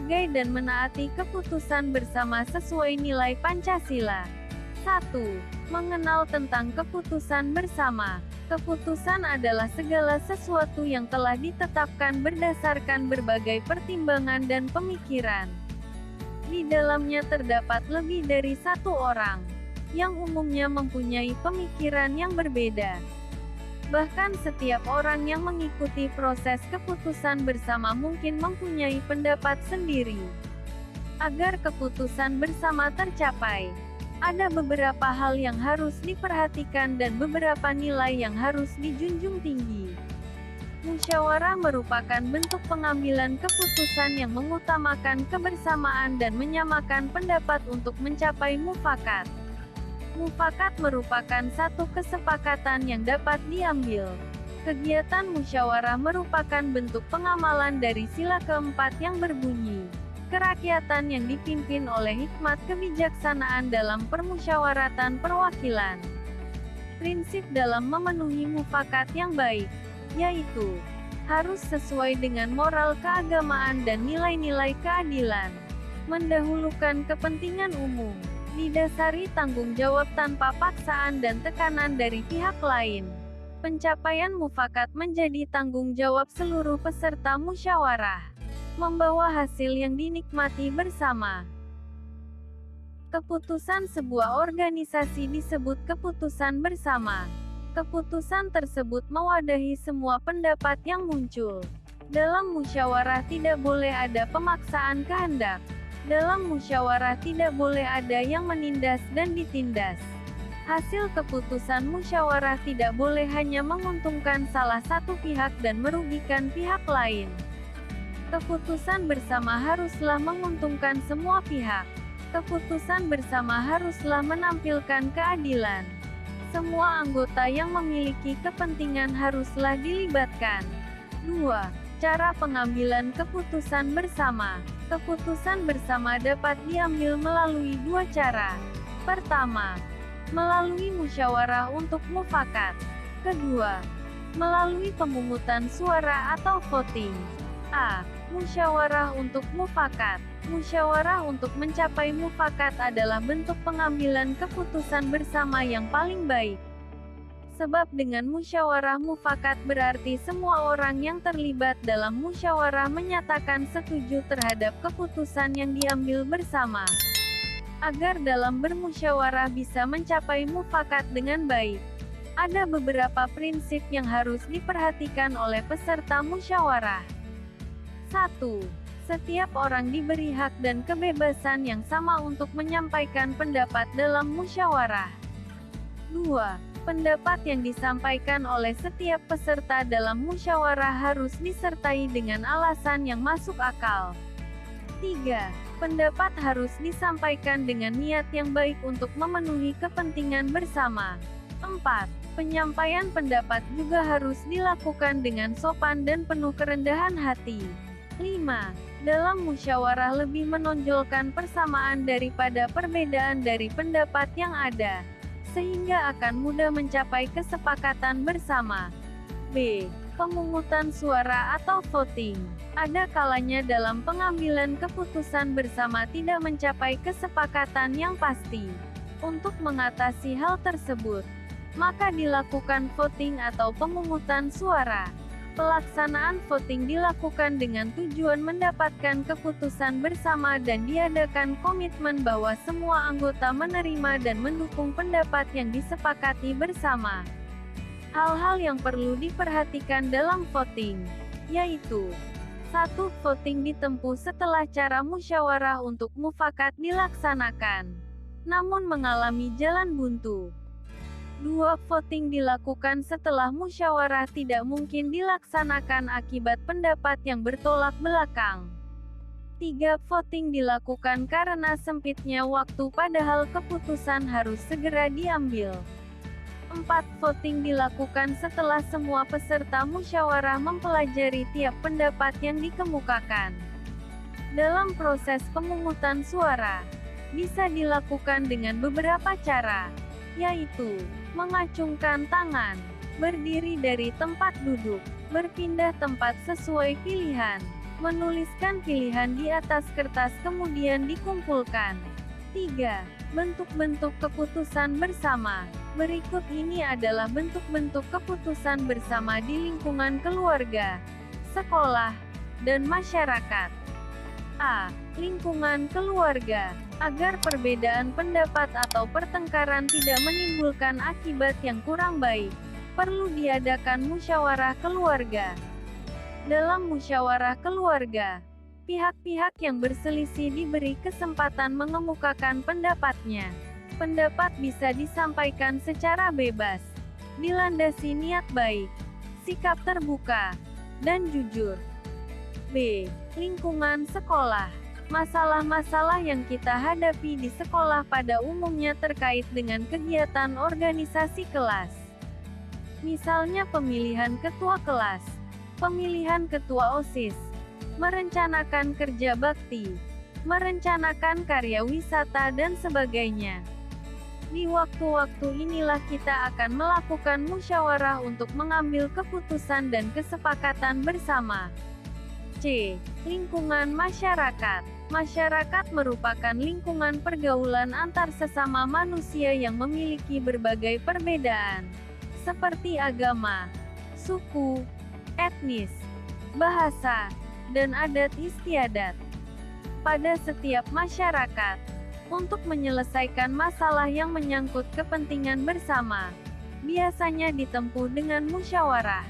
menghargai dan menaati keputusan bersama sesuai nilai Pancasila. 1. Mengenal tentang keputusan bersama. Keputusan adalah segala sesuatu yang telah ditetapkan berdasarkan berbagai pertimbangan dan pemikiran. Di dalamnya terdapat lebih dari satu orang, yang umumnya mempunyai pemikiran yang berbeda. Bahkan setiap orang yang mengikuti proses keputusan bersama mungkin mempunyai pendapat sendiri. Agar keputusan bersama tercapai, ada beberapa hal yang harus diperhatikan dan beberapa nilai yang harus dijunjung tinggi. Musyawarah merupakan bentuk pengambilan keputusan yang mengutamakan kebersamaan dan menyamakan pendapat untuk mencapai mufakat. Mufakat merupakan satu kesepakatan yang dapat diambil. Kegiatan musyawarah merupakan bentuk pengamalan dari sila keempat yang berbunyi, kerakyatan yang dipimpin oleh hikmat kebijaksanaan dalam permusyawaratan perwakilan. Prinsip dalam memenuhi mufakat yang baik, yaitu harus sesuai dengan moral keagamaan dan nilai-nilai keadilan, mendahulukan kepentingan umum, didasari tanggung jawab tanpa paksaan dan tekanan dari pihak lain. Pencapaian mufakat menjadi tanggung jawab seluruh peserta musyawarah, membawa hasil yang dinikmati bersama. Keputusan sebuah organisasi disebut keputusan bersama. Keputusan tersebut mewadahi semua pendapat yang muncul. Dalam musyawarah tidak boleh ada pemaksaan kehendak. Dalam musyawarah tidak boleh ada yang menindas dan ditindas. Hasil keputusan musyawarah tidak boleh hanya menguntungkan salah satu pihak dan merugikan pihak lain. Keputusan bersama haruslah menguntungkan semua pihak. Keputusan bersama haruslah menampilkan keadilan. Semua anggota yang memiliki kepentingan haruslah dilibatkan. 2. Cara pengambilan keputusan bersama. Keputusan bersama dapat diambil melalui dua cara. Pertama, melalui musyawarah untuk mufakat. Kedua, melalui pemungutan suara atau voting. A. Musyawarah untuk mufakat. Musyawarah untuk mencapai mufakat adalah bentuk pengambilan keputusan bersama yang paling baik. Sebab dengan musyawarah mufakat berarti semua orang yang terlibat dalam musyawarah menyatakan setuju terhadap keputusan yang diambil bersama. Agar dalam bermusyawarah bisa mencapai mufakat dengan baik, ada beberapa prinsip yang harus diperhatikan oleh peserta musyawarah. 1. Setiap orang diberi hak dan kebebasan yang sama untuk menyampaikan pendapat dalam musyawarah. 2. Pendapat yang disampaikan oleh setiap peserta dalam musyawarah harus disertai dengan alasan yang masuk akal. 3. Pendapat harus disampaikan dengan niat yang baik untuk memenuhi kepentingan bersama. 4. Penyampaian pendapat juga harus dilakukan dengan sopan dan penuh kerendahan hati. 5. Dalam musyawarah lebih menonjolkan persamaan daripada perbedaan dari pendapat yang ada, sehingga akan mudah mencapai kesepakatan bersama. B. Pemungutan suara atau voting. Ada kalanya dalam pengambilan keputusan bersama tidak mencapai kesepakatan yang pasti. Untuk mengatasi hal tersebut, maka dilakukan voting atau pemungutan suara. Pelaksanaan voting dilakukan dengan tujuan mendapatkan keputusan bersama dan diadakan komitmen bahwa semua anggota menerima dan mendukung pendapat yang disepakati bersama. Hal-hal yang perlu diperhatikan dalam voting, yaitu 1. Voting ditempuh setelah cara musyawarah untuk mufakat dilaksanakan, namun mengalami jalan buntu. 2. Voting dilakukan setelah musyawarah tidak mungkin dilaksanakan akibat pendapat yang bertolak belakang. 3. Voting dilakukan karena sempitnya waktu padahal keputusan harus segera diambil. 4. Voting dilakukan setelah semua peserta musyawarah mempelajari tiap pendapat yang dikemukakan. Dalam proses pemungutan suara, bisa dilakukan dengan beberapa cara, yaitu mengacungkan tangan, berdiri dari tempat duduk, berpindah tempat sesuai pilihan, Menuliskan pilihan di atas kertas kemudian dikumpulkan. 3. Bentuk-bentuk keputusan bersama. Berikut ini adalah bentuk-bentuk keputusan bersama di lingkungan keluarga, sekolah, dan masyarakat. A. Lingkungan keluarga. Agar perbedaan pendapat atau pertengkaran tidak menimbulkan akibat yang kurang baik, perlu diadakan musyawarah keluarga. Dalam musyawarah keluarga, pihak-pihak yang berselisih diberi kesempatan mengemukakan pendapatnya. Pendapat bisa disampaikan secara bebas, dilandasi niat baik, sikap terbuka, dan jujur. B. Lingkungan sekolah. Masalah-masalah yang kita hadapi di sekolah pada umumnya terkait dengan kegiatan organisasi kelas. Misalnya pemilihan ketua kelas, pemilihan ketua OSIS, merencanakan kerja bakti, merencanakan karya wisata dan sebagainya. Di waktu-waktu inilah kita akan melakukan musyawarah untuk mengambil keputusan dan kesepakatan bersama. C. Lingkungan masyarakat. Masyarakat merupakan lingkungan pergaulan antar sesama manusia yang memiliki berbagai perbedaan, seperti agama, suku, etnis, bahasa, dan adat istiadat. Pada setiap masyarakat, untuk menyelesaikan masalah yang menyangkut kepentingan bersama, biasanya ditempuh dengan musyawarah.